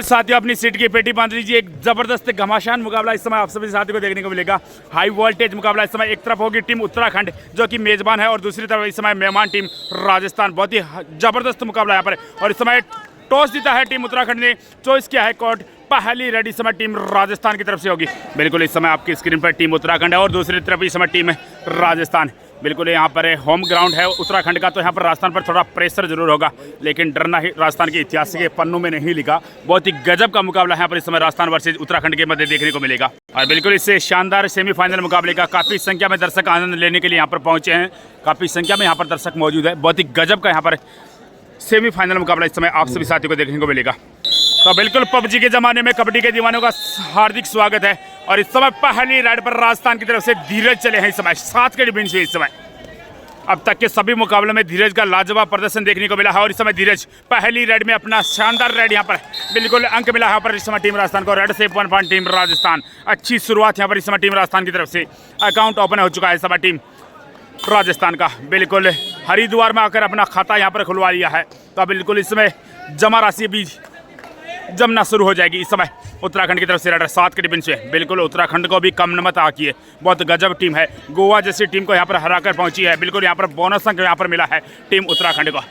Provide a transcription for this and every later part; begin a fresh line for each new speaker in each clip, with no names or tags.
साथियों अपनी सीट की पेटी बांध लीजिए। एक जबरदस्त घमासान मुकाबला इस समय आप सभी साथियों को देखने को मिलेगा। हाई वोल्टेज मुकाबला इस समय एक तरफ होगी टीम उत्तराखंड जो कि मेजबान है और दूसरी तरफ इस समय मेहमान टीम राजस्थान। बहुत ही जबरदस्त मुकाबला यहाँ पर और इस समय टॉस जीता है टीम उत्तराखंड ने, चॉइस किया है कोर्ट। पहली रेडी इस समय टीम राजस्थान की तरफ से होगी। बिल्कुल इस समय आपकी स्क्रीन पर टीम उत्तराखंड है और दूसरी तरफ इस समय टीम है राजस्थान। बिल्कुल यहाँ पर होम ग्राउंड है उत्तराखंड का, तो यहाँ पर राजस्थान पर थोड़ा प्रेशर जरूर होगा, लेकिन डरना ही राजस्थान के इतिहास के पन्नों में नहीं लिखा। बहुत ही गजब का मुकाबला यहाँ पर इस समय राजस्थान वर्सेज उत्तराखंड के मध्य देखने को मिलेगा। और बिल्कुल इससे शानदार सेमीफाइनल मुकाबले का काफ़ी संख्या में दर्शक आनंद लेने के लिए यहाँ पर पहुँचे हैं। काफ़ी संख्या में यहाँ पर दर्शक मौजूद है। बहुत ही गजब का यहाँ पर सेमीफाइनल मुकाबला इस समय आप सभी साथियों को देखने को मिलेगा। तो बिल्कुल पबजी के ज़माने में कबड्डी के दीवानों का हार्दिक स्वागत है। और इस समय पहली राइड पर राजस्थान की तरफ से धीरज चले हैं। इस समय 7 के डिफेंस इस समय अब तक के सभी मुकाबलों में धीरज का लाजवाब प्रदर्शन देखने को मिला है। और इस समय धीरज पहली रेड में अपना शानदार रेड यहाँ पर बिल्कुल अंक मिला है। यहाँ पर इस समय टीम राजस्थान को रेड से 1 पॉइंट टीम राजस्थान। अच्छी शुरुआत यहाँ पर इस समय टीम राजस्थान की तरफ से। अकाउंट ओपन हो चुका है इस समय टीम राजस्थान का। बिल्कुल हरिद्वार में आकर अपना खाता यहाँ पर खुलवा लिया है। तो बिल्कुल इसमें जमा राशि भी जमना शुरू हो जाएगी। इस समय उत्तराखंड की तरफ से रेडर 7 के डिफेंस में। बिल्कुल उत्तराखंड को भी कम नमत आकी है। बहुत गजब टीम है। गोवा जैसी टीम को यहाँ पर हराकर पहुंची है। बिल्कुल यहाँ पर बोनस अंक यहाँ पर मिला है टीम उत्तराखंड को।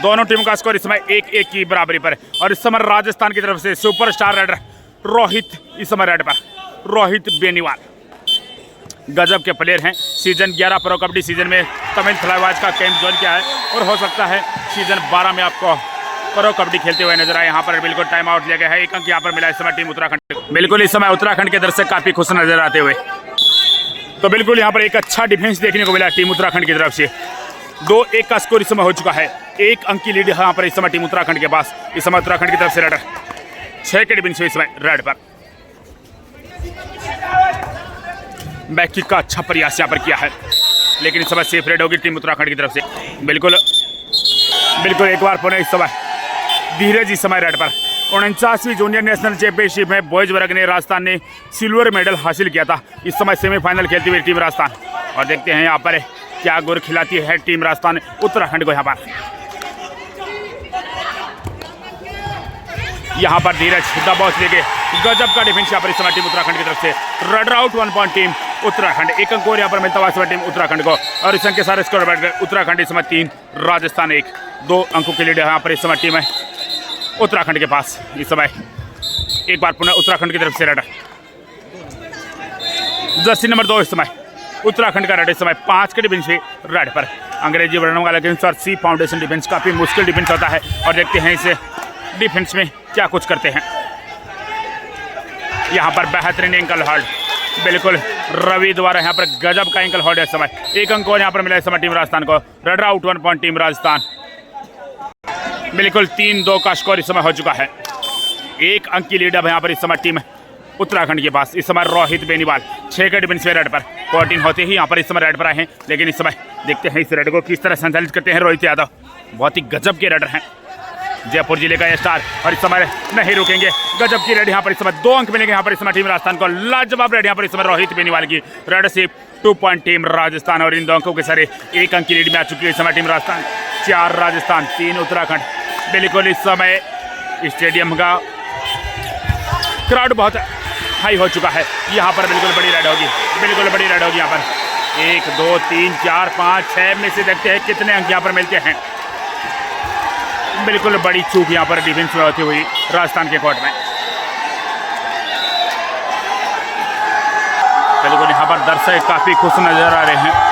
दोनों टीम का स्कोर इस समय 1-1 की बराबरी पर। और इस समय राजस्थान की तरफ से सुपरस्टार रेडर रोहित इस समय रेड पर, रोहित बेनीवाल गजब के प्लेयर हैं। सीजन 11 प्रो कबड्डी सीजन में तमिल थलाइवाज का कैंप ज्वाइन किया है और हो सकता है सीजन 12 में आपको प्रो कबड्डी खेलते हुए नजर आए। यहाँ पर बिल्कुल टाइम आउट लिया गया है। 1 अंक यहाँ पर मिला इस समय टीम उत्तराखंड को। बिल्कुल इस समय उत्तराखंड के दर्शक काफी खुश नजर आते हुए। तो बिल्कुल यहाँ पर एक अच्छा डिफेंस देखने को मिला टीम उत्तराखंड की तरफ से। 2-1 का स्कोर इस समय हो चुका है। 1 अंक की लीड यहाँ पर इस समय टीम उत्तराखंड के पास। इस समय उत्तराखंड की तरफ से रेडर 6 के डिफेंस इस समय रेड पर। बैक किक का अच्छा प्रयास यहाँ पर किया है, लेकिन इस समय सेफ रेड होगी टीम उत्तराखंड की तरफ से। बिल्कुल एक बार पुनः इस समय धीरज इस समय रेड पर। 49वीं जूनियर नेशनल चैंपियनशिप में बॉयज वर्ग ने राजस्थान ने सिल्वर मेडल हासिल किया था। इस समय सेमीफाइनल खेलती हुई टीम राजस्थान। और देखते हैं यहाँ पर क्या गुर खिलाती है टीम राजस्थान उत्तराखंड को। यहाँ पर धीरज दबाव लेके गजब का डिफेंस यहाँ पर इस समय टीम उत्तराखंड की तरफ से। Raider out 1 point team Uttarakhand. 1 अंक और यहाँ पर मिलता हुआ इस समय टीम उत्तराखंड को। और इस अंक के सारे स्कोर बढ़कर उत्तराखंड इस समय 3 राजस्थान 1। 2 अंकों की लीड यहाँ पर इस समय टीम है उत्तराखंड के पास। इस समय एक बार पुनः उत्तराखंड की तरफ से रेडर जर्सी नंबर 2 इस समय उत्तराखंड का रेडर इस समय 5 के डिफेंस रेड पर। अंग्रेजी वर्णों का लेकिन सर सी फाउंडेशन डिफेंस काफ़ी मुश्किल डिफेंस होता है। और देखते हैं इसे डिफेंस में क्या कुछ करते हैं। यहाँ पर बेहतरीन एंकल होल्ड बिल्कुल रवि द्वारा यहाँ पर गजब का एंकल होल्ड है इस समय। 1 अंक और यहाँ पर मिला इस समय टीम राजस्थान को। Raider out 1 point team Rajasthan. बिल्कुल 3-2 का स्कोर इस समय हो चुका है। 1 अंक की लीड अब यहाँ पर इस समय टीम उत्तराखंड के पास। इस समय रोहित बेनीवाल 6 के डिफेंस में रेड पर। 14 होते ही यहाँ पर इस समय रेड पर आए हैं, लेकिन इस समय देखते हैं इस रेड को किस तरह संचालित करते हैं रोहित यादव। बहुत ही गजब के रेडर हैं, जयपुर जिले का ये स्टार। और इस समय नहीं रुकेंगे, गजब की रेड यहाँ पर इस समय। 2 अंक मिलेंगे यहाँ पर इस समय टीम राजस्थान को। लाजवाब रेड यहाँ पर इस समय रोहित बेनीवाल की। रेड से 2 पॉइंट टीम राजस्थान। और इन 2 अंकों के सारे 1 अंक की लीड में आ चुकी है इस समय टीम राजस्थान। 4 राजस्थान 3 उत्तराखंड। बिल्कुल इस समय स्टेडियम का क्राउड बहुत हाई हो चुका है। यहाँ पर बिल्कुल बड़ी रेड होगी, बिल्कुल बड़ी रेड होगी यहाँ पर। 1 2 3 4 5 6 में से देखते हैं कितने अंक यहाँ पर मिलते हैं। बिल्कुल बड़ी चूक यहाँ पर डिफेंस में होती हुई राजस्थान के कोर्ट में। बिल्कुल यहाँ पर दर्शक काफी खुश नजर आ रहे हैं।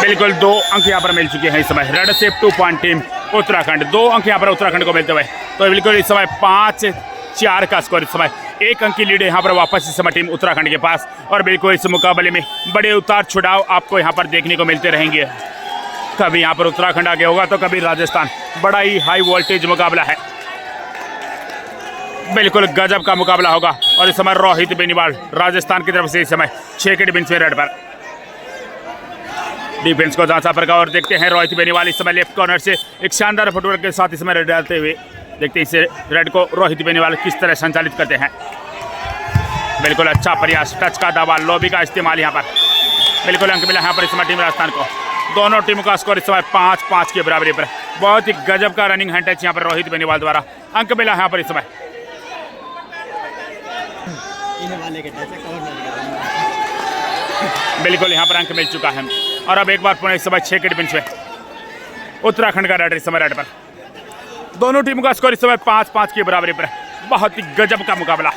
बिल्कुल 2 अंक यहाँ पर मिल चुके हैं इस समय। रेड से 2 पॉइंट टीम उत्तराखंड। 2 अंक यहाँ पर उत्तराखंड को मिलते हुए। तो बिल्कुल इस समय 5-4 का स्कोर इस समय। 1 अंक की लीड यहाँ पर वापस इस समय टीम उत्तराखंड के पास। और बिल्कुल इस मुकाबले में बड़े उतार चढ़ाव आपको यहाँ पर देखने को मिलते रहेंगे। कभी यहाँ पर उत्तराखंड आगे होगा तो कभी राजस्थान। बड़ा ही हाई वोल्टेज मुकाबला है। बिल्कुल गजब का मुकाबला होगा। और इस समय रोहित बेनीवाल राजस्थान की तरफ से इस समय 6 के डिफेंस में रेड पर। डिफेंस को जांचा पर और देखते हैं रोहित बेनीवाल इस समय लेफ्ट कॉर्नर से एक शानदार फुटवर्क के साथ इस समय रेड डालते हुए। देखते हैं इसे रेड को रोहित बेनीवाल किस तरह संचालित करते हैं। बिल्कुल अच्छा प्रयास, टच का दबाव, लॉबी का इस्तेमाल यहाँ पर। बिल्कुल अंक मिला यहाँ पर इस समय टीम राजस्थान को। दोनों टीमों का स्कोर इस समय 5-5 के बराबरी पर। बहुत ही गजब का रनिंग हैंड टच यहाँ पर रोहित बेनीवाल द्वारा। अंक मिला यहाँ पर इस समय। बिल्कुल यहाँ पर अंक मिल चुका है। और अब एक बार पुनः इस समय 6 के डिफेंस में उत्तराखंड का रेडर इस समय रेड पर। दोनों टीमों का स्कोर इस समय 5-5 की बराबरी पर। बहुत ही गजब का मुकाबला,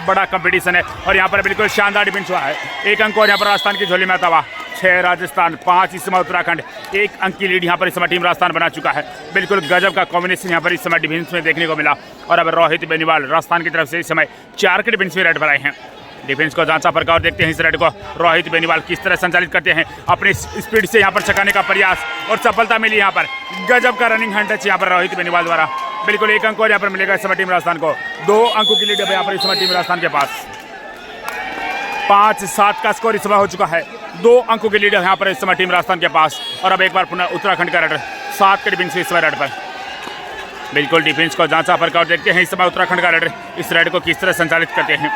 बड़ा कंपटीशन है। और यहाँ पर बिल्कुल शानदार डिफेंस हुआ है। 1 अंक और यहाँ पर राजस्थान की झोली में आता हुआ। 6 राजस्थान, 5 इस समय उत्तराखंड। 1 अंक की लीड यहाँ पर इस समय टीम राजस्थान बना चुका है। बिल्कुल गजब का कॉम्बिनेशन यहाँ पर इस समय डिफेंस में देखने को मिला। और अब रोहित बेनीवाल राजस्थान की तरफ से इस समय 4 के डिफेंस में रेड पर आए हैं। डिफेंस को जांचा फरका और देखते हैं इस रेड को रोहित बेनीवाल किस तरह संचालित करते हैं। अपनी स्पीड से यहाँ पर छकाने का प्रयास और सफलता मिली यहाँ पर। गजब का रनिंग हैंड टच यहाँ पर रोहित बेनीवाल द्वारा। बिल्कुल 1 अंक और यहाँ पर मिलेगा इस समय टीम राजस्थान को। 2 अंकों की लीड है यहाँ पर इस समय टीम राजस्थान के पास। 5-7 का स्कोर इस समय हो चुका है। 2 अंकों की लीड है यहाँ पर इस समय टीम राजस्थान के पास। और अब एक बार पुनः उत्तराखंड का रेडर 7 के डिफेंस इस समय रेड पर। बिल्कुल डिफेंस को जांचा फरका और देखते हैं इस समय उत्तराखंड का रेडर इस रेड को किस तरह संचालित करते हैं।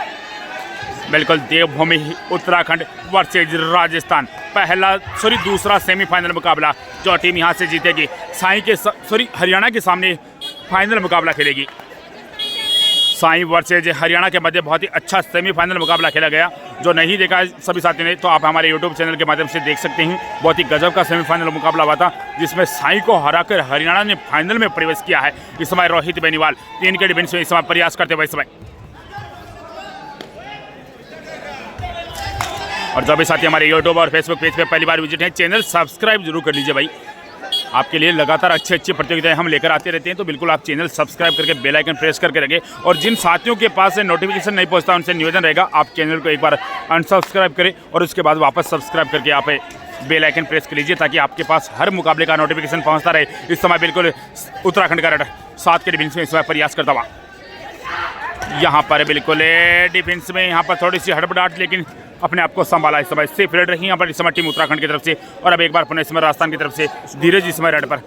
बिल्कुल देवभूमि उत्तराखंड वर्सेज राजस्थान, दूसरा सेमीफाइनल मुकाबला। जो टीम यहां से जीतेगी हरियाणा के सामने फाइनल मुकाबला खेलेगी। साई वर्सेज हरियाणा के मध्य बहुत ही अच्छा सेमीफाइनल मुकाबला खेला गया। जो नहीं देखा है सभी साथी ने तो आप हमारे यूट्यूब चैनल के माध्यम से देख सकते हैं। बहुत ही गजब का सेमीफाइनल मुकाबला हुआ था जिसमें साई को हराकर हरियाणा ने फाइनल में प्रवेश किया है। इस समय रोहित बेनीवाल 3 के डिफेंस में इस समय प्रयास करते हुए इस समय। और जो भी साथी हमारे यूट्यूब और फेसबुक पेज पे पहली बार विजिट है, चैनल सब्सक्राइब जरूर कर लीजिए भाई। आपके लिए लगातार अच्छी प्रतियोगिताएं हम लेकर आते रहते हैं, तो बिल्कुल आप चैनल सब्सक्राइब करके बेल आइकन प्रेस करके रखें। और जिन साथियों के पास नोटिफिकेशन नहीं पहुंचता उनसे निवेदन रहेगा आप चैनल को एक बार अनसब्सक्राइब करें और उसके बाद वापस सब्सक्राइब करके आप बेल आइकन प्रेस कर लीजिए ताकि आपके पास हर मुकाबले का नोटिफिकेशन पहुँचता रहे। इस समय बिल्कुल उत्तराखंड का रेडर 7 के डिफेंस में इस समय प्रयास करता हुआ। यहाँ पर बिल्कुल डिफेंस में यहाँ पर थोड़ी सी हड़बड़ाहट, लेकिन अपने आप को संभाला। इस समय सेफ रेड रही यहाँ पर इस समय टीम उत्तराखंड की तरफ से। और अब एक बार पुनः इस समय राजस्थान की तरफ से धीरज इस समय रेड पर।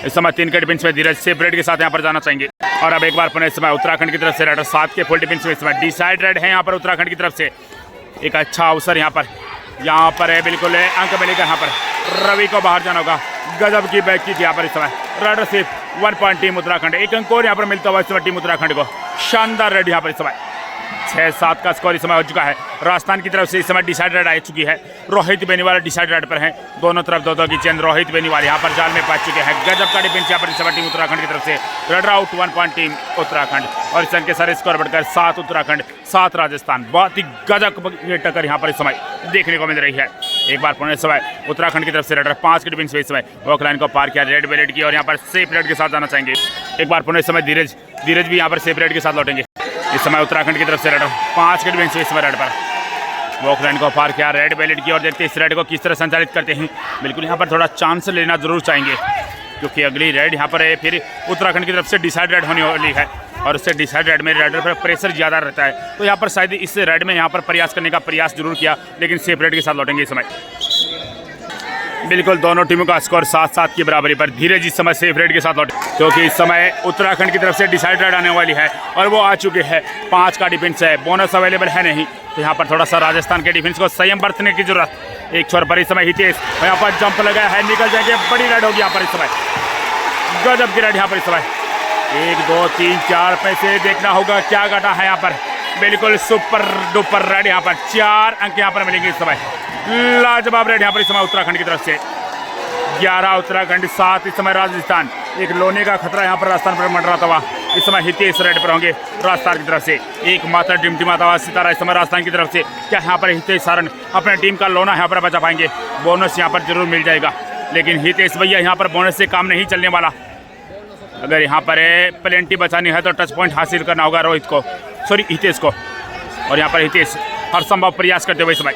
इस समय 3 के डिफेंस में धीरज सेफ रेड के साथ यहाँ पर जाना चाहेंगे। और अब एक बार पुनः इस समय उत्तराखंड की तरफ से रेडर 7 के फुल डिफेंस में इस समय डिसाइड रेड है यहाँ पर उत्तराखंड की तरफ से। एक अच्छा अवसर यहाँ पर है बिल्कुल अंक मिलेगा यहाँ पर। रवि को बाहर जाना होगा। गजब की बैक की यहाँ पर इस समय रेडर सिर्फ 1 पॉइंट टीम उत्तराखंड। 1 अंक और यहाँ पर मिलता हुआ इस समय टीम उत्तराखंड को। शानदार रेड यहाँ पर इस समय 6-7 का स्कोर इस समय हो चुका है। राजस्थान की तरफ से इस समय डिसाइड रेड आ चुकी है। रोहित बेनीवाल डिसाइड रेड पर हैं। दोनों तरफ 2-2 की चेंज। रोहित बेनीवाल यहाँ पर जाल में पहुंच चुके हैं। गजब का डिफेंस यहाँ पर इस समय टीम उत्तराखंड की तरफ से। Raider out 1 point team Uttarakhand. और इस अंक के सारे स्कोर बढ़कर 7 उत्तराखंड 7 राजस्थान। बहुत ही गजब की टक्कर यहाँ पर इस समय देखने को मिल रही है। एक बार पुनः समय उत्तराखंड की तरफ से रेडर 5 के डिफेंस में इस समय वॉक लाइन को पार किया, रेड वेलेट की और यहाँ पर सेफ रेड के साथ जाना चाहेंगे। एक बार पुनः समय धीरज भी यहाँ पर सेफ रेड के साथ लौटेंगे। इस समय उत्तराखंड की तरफ से रेडर 5 के डिफेंस में इस समय रेड पर वॉक लाइन को पार किया, रेड वेलेट की और देखते हैं इस रेड को किस तरह संचालित करते हैं। बिल्कुल यहाँ पर थोड़ा चांस लेना जरूर चाहेंगे क्योंकि अगली रेड यहाँ पर है फिर उत्तराखंड की तरफ से डिसाइड रेड होने वाली है और उससे डिसाइड रेड में रेडर पर प्रेशर ज़्यादा रहता है। तो यहाँ पर शायद इस रेड में यहाँ पर प्रयास करने का प्रयास जरूर किया, लेकिन सेफ रेड के साथ लौटेंगे इस समय। बिल्कुल दोनों टीमों का स्कोर 7-7 की बराबरी पर। धीरज इस समय सेफ रेड के साथ लौटे क्योंकि इस समय उत्तराखंड की तरफ से डिसाइड रेड आने वाली है और वो आ चुके हैं। 5 का डिफेंस है, बोनस अवेलेबल है नहीं, तो यहाँ पर थोड़ा सा राजस्थान के डिफेंस को संयम बरतने की जरूरत। एक छोर पर इस समय हितेश यहाँ पर जंप लगाया है, निकल जाएंगे। बड़ी रेड होगी यहाँ पर इस समय। गजब की रेड यहाँ पर इस समय। 1 2 3 4 पैसे देखना होगा क्या घटा है यहाँ पर। बिल्कुल सुपर डुपर रेड यहाँ पर। 4 अंक यहाँ पर मिलेंगे इस समय। लाजवाब रेड यहाँ पर इस समय उत्तराखंड की तरफ से। 11 उत्तराखंड 7 इस समय राजस्थान। एक लोने का खतरा यहाँ पर राजस्थान पर मंडराता हुआ इस समय हितेश रेड पर होंगे राजस्थान की तरफ से। एक मात्र टिमटिमाता हुआ सितारा इस समय राजस्थान की तरफ से। क्या यहाँ पर हितेश सारण अपने टीम का लोना यहाँ पर बचा पाएंगे? बोनस यहाँ पर जरूर मिल जाएगा, लेकिन हितेश भैया यहाँ पर बोनस से काम नहीं चलने वाला। अगर यहाँ पर प्लेंटी बचानी है तो टच पॉइंट हासिल करना होगा हितेश को। और यहाँ पर हितेश हर संभव प्रयास करते हुए समय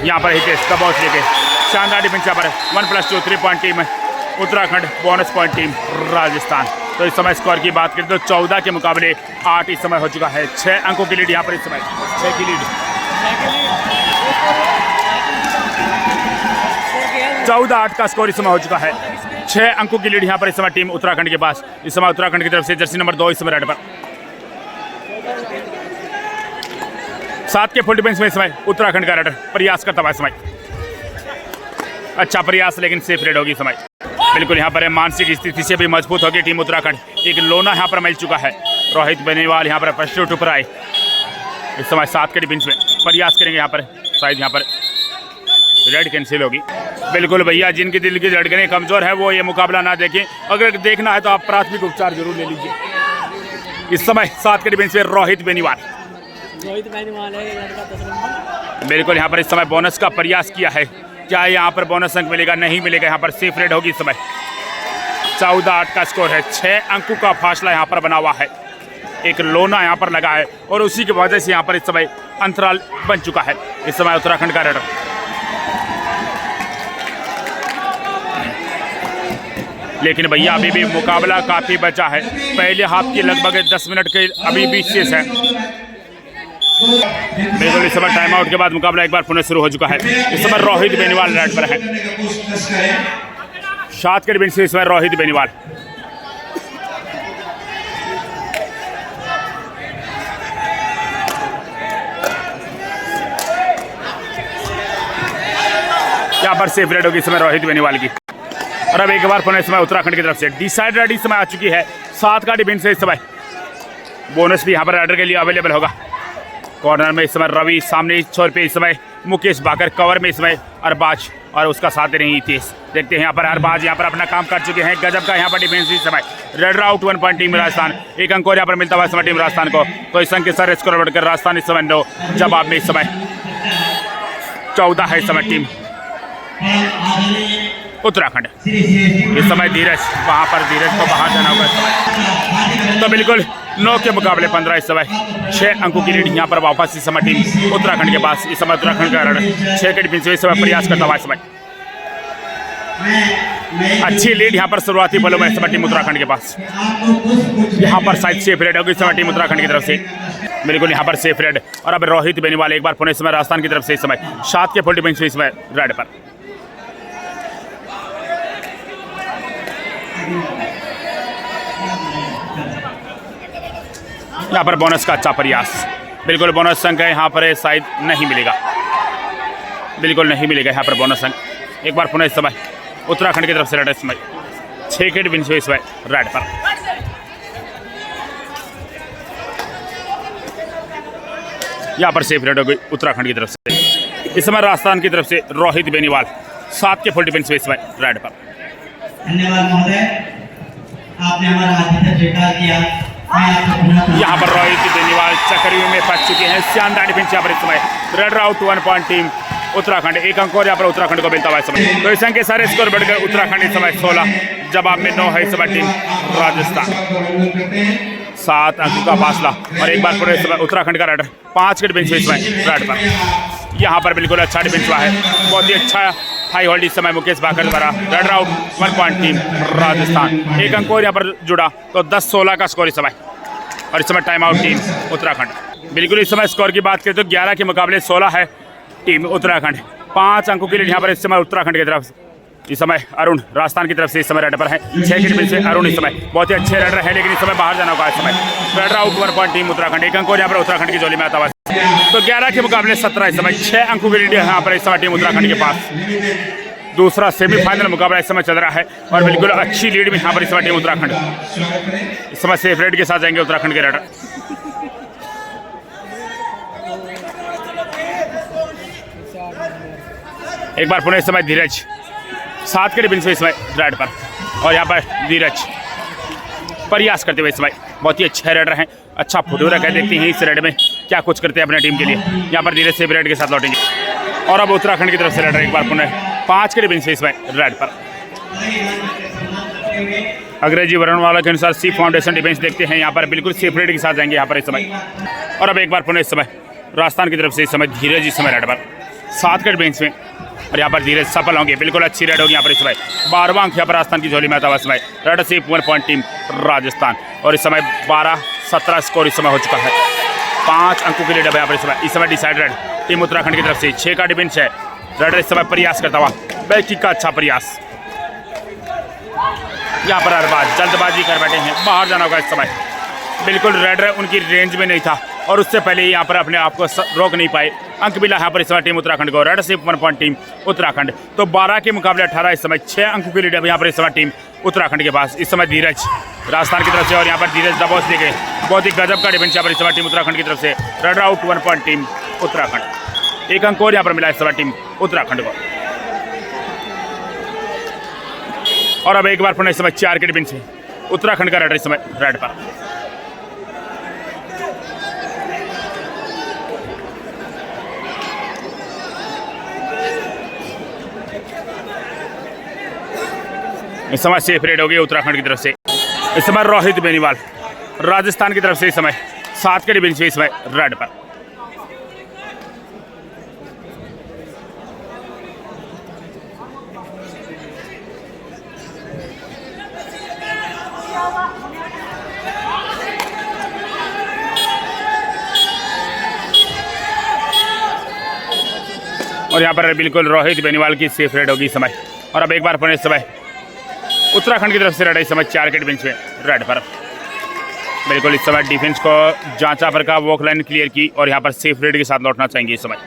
यहाँ पर हितेश दबाव लेके शानदार डिफेंस यहाँ पर 1+2 3 point team Uttarakhand, bonus point team Rajasthan. तो इस समय स्कोर की बात करें तो 14 के मुकाबले 8 इस समय हो चुका है। 6 अंकों की लीड यहाँ पर इस समय। 6 की लीड 14-8 का स्कोर इस समय हो चुका है। 6 अंकों की लीड यहाँ पर इस समय टीम उत्तराखंड के पास। इस समय उत्तराखंड की तरफ से जर्सी नंबर 2 इस समय रेड पर। 7 के फुल डिफेंस में इस समय उत्तराखंड का रेडर प्रयास करता हुआ समय, अच्छा प्रयास लेकिन सेफ रेड होगी समय। बिल्कुल यहाँ पर मानसिक स्थिति से भी मजबूत होगी टीम उत्तराखंड। एक लोना यहाँ पर मिल चुका है। रोहित बेनीवाल यहाँ पर फर्स्ट टू पर आए इस समय 7 के डिफेंस में प्रयास करेंगे यहाँ पर, शायद यहाँ पर रेड कैंसिल होगी। बिल्कुल भैया, जिनकी दिल की धड़कनें कमज़ोर है वो ये मुकाबला ना देखें। अगर देखना है तो आप प्राथमिक उपचार जरूर ले लीजिए। इस समय 7 के डिफेंस में रोहित बेनीवाल है। बिल्कुल यहाँ पर इस समय बोनस का प्रयास किया है। क्या यहाँ पर बोनस अंक मिलेगा? नहीं मिलेगा। यहाँ पर सेफ रेड होगी इस समय। 14-8 का स्कोर है। 6 अंकों का फासला यहाँ पर बना हुआ है। एक लोना यहाँ पर लगा है और उसी की वजह से यहाँ पर इस समय अंतराल बन चुका है इस समय उत्तराखंड का रेडर। लेकिन भैया अभी भी मुकाबला काफ़ी बचा है। पहले हाफ की लगभग 10 मिनट के अभी भी शेष है। बिल्कुल इस समय टाइम आउट के बाद मुकाबला एक बार पुनः शुरू हो चुका है। इस समय रोहित बेनीवाल रेड पर है। 7 के डिफेंस से इस समय रोहित बेनीवाल। यहाँ पर सेफ रेड होगी इस समय रोहित बेनीवाल की। और अब एक बार पुनः इस समय उत्तराखंड की तरफ से डिसाइड रेड इस समय आ चुकी है। 7 का डिफेंस है इस समय। बोनस भी यहाँ पर रेडर के लिए अवेलेबल होगा। कॉर्नर में इस समय रवि, सामने छोर पे इस समय मुकेश बाकर, कवर में इस समय अरबाज और उसका साथ दे रही थी। देखते हैं यहाँ पर अरबाज यहाँ पर अपना काम कर चुके हैं। गजब का यहाँ पर डिफेंस इस समय। Raider out 1 point team Rajasthan. 1 अंक और यहाँ पर मिलता हुआ इस समय टीम राजस्थान को। तो इस अंक के साथ स्कोर बढ़कर राजस्थान इस समय 9 जवाब में इस समय 14 है इस समय टीम उत्तराखंड। इस समय धीरज, वहाँ पर धीरज को बाहर जाना होगा इस समय। तो बिल्कुल 9 के मुकाबले 15 इस समय 6 अंकों की लीड यहाँ पर वापस इस समय टीम उत्तराखंड के पास। इस समय उत्तराखंड का रेडर 6 के डिफेंस इस समय प्रयास करता हुआ इस समय। अच्छी लीड यहाँ पर शुरुआती बलों में इस समय टीम उत्तराखंड के पास। यहाँ पर शायद सेफ रेड होगी इस समय टीम उत्तराखंड की तरफ से। बिल्कुल यहाँ पर सेफ रेड। और अब रोहित बेनीवाल एक बार पुनः इस समय राजस्थान की तरफ से इस समय 7 के फुल डिफेंस इस समय रेड पर। यहाँ पर बोनस का अच्छा प्रयास। बिल्कुल बोनस अंक है यहाँ पर शायद नहीं मिलेगा। बिल्कुल नहीं मिलेगा यहाँ पर बोनस अंक। एक बार पुनः इस समय उत्तराखंड की तरफ से रेड इस समय 6 के डिफेंस इस समय रेड पर। यहाँ पर सेफ रेड हो गई उत्तराखंड की तरफ से। इस समय राजस्थान की तरफ से रोहित बेनीवाल 7 के फुल डिफेंस इस समय रेड पर।
धन्यवाद महोदय, आपने हमारा आतिथ्य स्वीकार किया।
यहाँ पर रोहित बेनीवाल चक्रव्यूह में फंस चुके हैं। शानदार डिफेंस यहाँ पर इस समय। Raider out 1 point team Uttarakhand. 1 अंक और यहाँ पर उत्तराखंड को मिलता हुआ इस समय। तो इस अंक के सारे स्कोर बढ़कर उत्तराखंड इस समय 16 जवाब में 9 है इस समय टीम राजस्थान। 7 अंक का फासला। और एक बार पूरे इस समय उत्तराखंड का रेडर 5 के डिफेंस इस समय रेड पर। यहाँ पर बिल्कुल अच्छा डिफेंस हुआ है। बहुत ही अच्छा हाई होल्ड इस समय मुकेश बाकर द्वारा। Raider out 1 point team Rajasthan. 1 अंक और यहाँ पर जुड़ा तो 10-16 का स्कोर इस समय। और इस समय टाइम आउट टीम उत्तराखंड। बिल्कुल इस समय स्कोर की बात करें तो 11 के मुकाबले 16 है टीम उत्तराखंड। 5 अंकों के लिए यहाँ पर इस समय उत्तराखंड की तरफ इस समय अरुण राजस्थान की तरफ से इस समय रेडर पर है। 6 के डिफेंस से अरुण इस समय बहुत ही अच्छे रेडर है, लेकिन इस समय बाहर जाना होगा इस समय। Raider out 1 point team Uttarakhand. 1 अंक और यहाँ पर उत्तराखंड की जोली में आता हुआ। तो 11 के मुकाबले 17 इस समय 6 अंकों की लीड यहाँ पर इस समय टीम उत्तराखंड के पास। दूसरा सेमीफाइनल मुकाबला इस समय चल रहा है और बिल्कुल अच्छी लीड में यहाँ पर इस समय टीम उत्तराखंड। इस समय सेफ रेड के साथ जाएंगे उत्तराखंड के रेडर। एक बार पुनः इस समय धीरज 7 के डिफेंस में इस समय रेड पर। और यहाँ पर धीरज प्रयास करते हुए इस समय बहुत ही अच्छे रेडर हैं। अच्छा फुटवर्क है। देखते हैं इस रेड में क्या कुछ करते हैं अपने टीम के लिए। यहाँ पर धीरज सेफ रेड के साथ लौटेंगे। और अब उत्तराखंड की तरफ से रेडर एक बार पुनः 5 के डिफेंस इस समय रेड पर। अंग्रेजी वर्णमाला के अनुसार सी फाउंडेशन डिफेंस देखते हैं। यहाँ पर बिल्कुल सेफ रेड के साथ जाएंगे यहाँ पर इस समय। और अब एक बार पुनः इस समय राजस्थान की तरफ से इस समय धीरज इस समय रेड पर 7 के डिफेंस में। और यहाँ पर धीरज सफल होंगे। बिल्कुल अच्छी रेड होगी यहाँ पर इस समय। 12वां अंक यहाँ पर राजस्थान की झोली में आता हुआ समय। रेडर से 1 पॉइंट टीम राजस्थान। और इस समय 12-17 स्कोर इस समय हो चुका है। 5 अंकों की लीड है यहाँ पर इस समय डिसाइड रेड टीम उत्तराखंड की तरफ से। 6 का डिफेंस है। रेडर इस समय प्रयास करता हुआ बैक किक का अच्छा प्रयास। यहाँ पर अरबाज जल्दबाजी कर बैठे हैं, बाहर जाना होगा इस समय। बिल्कुल रेडर उनकी रेंज में नहीं था और उससे पहले यहाँ पर अपने आप को रोक नहीं पाए। अंक मिला यहाँ पर इस समय टीम उत्तराखंड को। रेड सिर्फ 1 पॉइंट टीम उत्तराखंड। तो 12 के मुकाबले 18 इस समय 6 अंकों की लीड है यहाँ पर इस समय टीम उत्तराखंड के पास। इस समय धीरज राजस्थान की तरफ से और यहाँ पर धीरज दबोच देंगे। बहुत ही गजब का डिफेंस यहाँ पर इस समय टीम उत्तराखंड की तरफ से। Red out 1 point team Uttarakhand. 1 अंक और यहाँ पर मिला इस समय टीम उत्तराखंड को। और अब एक बार पुनः इस समय 4 के डिफेंस से उत्तराखंड का रेडर इस समय रेड पर। इस समय सेफ रेड होगी उत्तराखंड की तरफ से। इस समय रोहित बेनीवाल राजस्थान की तरफ से इस समय 7 के डिफेंस से इस समय रेड पर। और यहाँ पर बिल्कुल रोहित बेनीवाल की सेफ रेड होगी इस समय। और अब एक बार पुनः इस समय उत्तराखंड की तरफ से रेड है इस समय 4 के डिफेंस में रेड पर। बिल्कुल इस समय डिफेंस को जांचा पर का वॉक लाइन क्लियर की और यहाँ पर सेफ रेड के साथ लौटना चाहेंगे इस समय।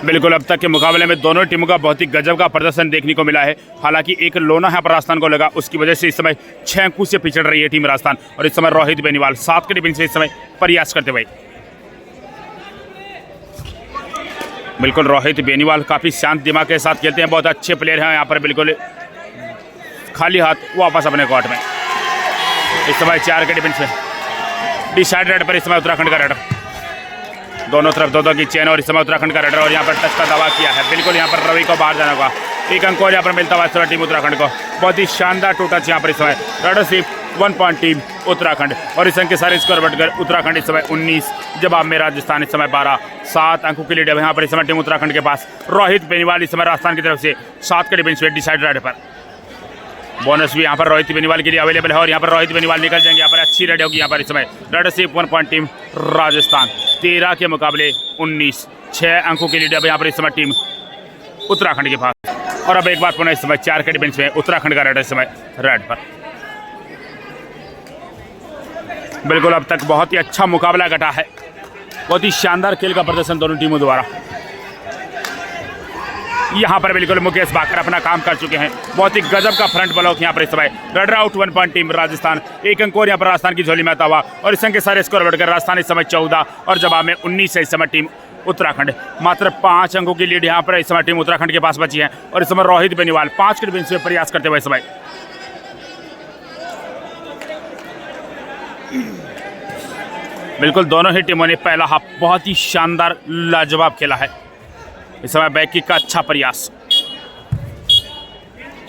बिल्कुल अब तक के मुकाबले में दोनों टीमों का बहुत ही गजब का प्रदर्शन देखने को मिला है। हालांकि एक लोना यहाँ पर राजस्थान को लगा, उसकी वजह से इस समय 6 अंकों से पिछड़ रही है टीम राजस्थान। और इस समय रोहित बेनीवाल 7 के डिफेंस से इस समय प्रयास करते हुए। बिल्कुल रोहित बेनीवाल काफ़ी शांत दिमाग के साथ खेलते हैं, बहुत अच्छे प्लेयर हैं। यहाँ पर बिल्कुल खाली हाथ वापस अपने कोर्ट में। इस समय 4 के डिफेंस में डिसाइड रेड पर इस समय उत्तराखंड का रेडर। दोनों तरफ 2-2 की चेन और इस समय उत्तराखंड का रेडर। और यहाँ पर टच का दावा किया है। बिल्कुल यहाँ पर रवि को बाहर जाना होगा। 1 अंक और यहाँ पर मिलता हुआ इस समय टीम उत्तराखंड को। बहुत ही शानदार टू टच यहाँ पर इस समय। रेडर सिर्फ 1 पॉइंट टीम उत्तराखंड। और इस अंक के सारे स्कोर बढ़कर उत्तराखंड इस समय 19 जवाब में राजस्थान इस समय 12। 7 अंकों की लीड है यहाँ पर इस समय टीम उत्तराखंड के पास। रोहित बेनीवाल इस समय राजस्थान की तरफ से 7 के डिफेंस में डिसाइड रेड पर। बोनस भी यहाँ पर रोहित बेनीवाल के लिए अवेलेबल है। और यहाँ पर रोहित बेनीवाल निकल जाएंगे। यहाँ पर अच्छी रेड होगी यहाँ पर इस समय। रेड सिर्फ 1 पॉइंट टीम राजस्थान। 13 के मुकाबले 19। 6 अंकों की लीड है यहाँ पर इस समय टीम उत्तराखंड के पास। और अब एक बार पुनः इस समय 4 के डिफेंस में उत्तराखंड का रेड इस समय रेड पर। बिल्कुल अब तक बहुत ही अच्छा मुकाबला घटा है। बहुत ही शानदार खेल का प्रदर्शन दोनों टीमों द्वारा। यहाँ पर बिल्कुल मुकेश भाकर अपना काम कर चुके हैं। बहुत ही गजब का फ्रंट ब्लॉक यहाँ पर इस समय। Raider out 1 point team Rajasthan. 1 अंक और यहाँ पर राजस्थान की झोली में आता हुआ। और इस अंक के सारे स्कोर बढ़कर राजस्थान इस समय 14 और जवाब में 19 है इस समय टीम उत्तराखंड। मात्र 5 अंकों की लीड यहाँ पर इस समय टीम उत्तराखंड के पास बची है। और इस समय रोहित बेनीवाल 5 के डिफेंस में प्रयास करते हुए इस समय। बिल्कुल दोनों ही टीमों ने पहला हाफ बहुत ही शानदार लाजवाब खेला है। इस समय बैक किक का अच्छा प्रयास,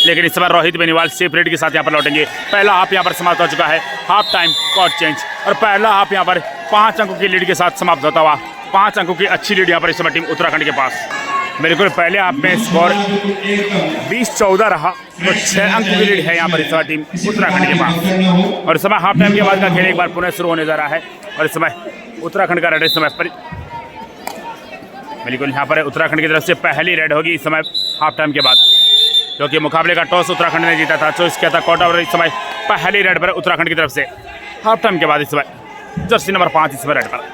लेकिन इस समय रोहित बेनीवाल सेफ रेड के साथ यहाँ पर लौटेंगे। पहला हाफ यहाँ पर समाप्त हो चुका है। हाफ टाइम कॉर्ड चेंज और पहला हाफ यहाँ पर 5 अंकों की लीड के साथ समाप्त होता हुआ। 5 अंकों की अच्छी लीड यहाँ पर इस समय टीम उत्तराखंड के पास। बिल्कुल पहले हाफ में स्कोर 20-14 रहा, तो 6 अंकों की लीड है यहाँ पर इस समय टीम उत्तराखंड के पास। और इस समय हाफ टाइम के बाद का खेल एक बार पुनः शुरू होने जा रहा है। और इस समय उत्तराखंड का रेड इस समय बिल्कुल यहाँ पर उत्तराखंड की तरफ से पहली रेड होगी इस समय हाफ टाइम के बाद, क्योंकि मुकाबले का टॉस उत्तराखंड ने जीता था। चॉइस किया था क्वार्टर ओवर। इस समय पहली रेड पर उत्तराखंड की तरफ से हाफ टाइम के बाद इस समय जर्सी नंबर 5 इस समय रेड पर।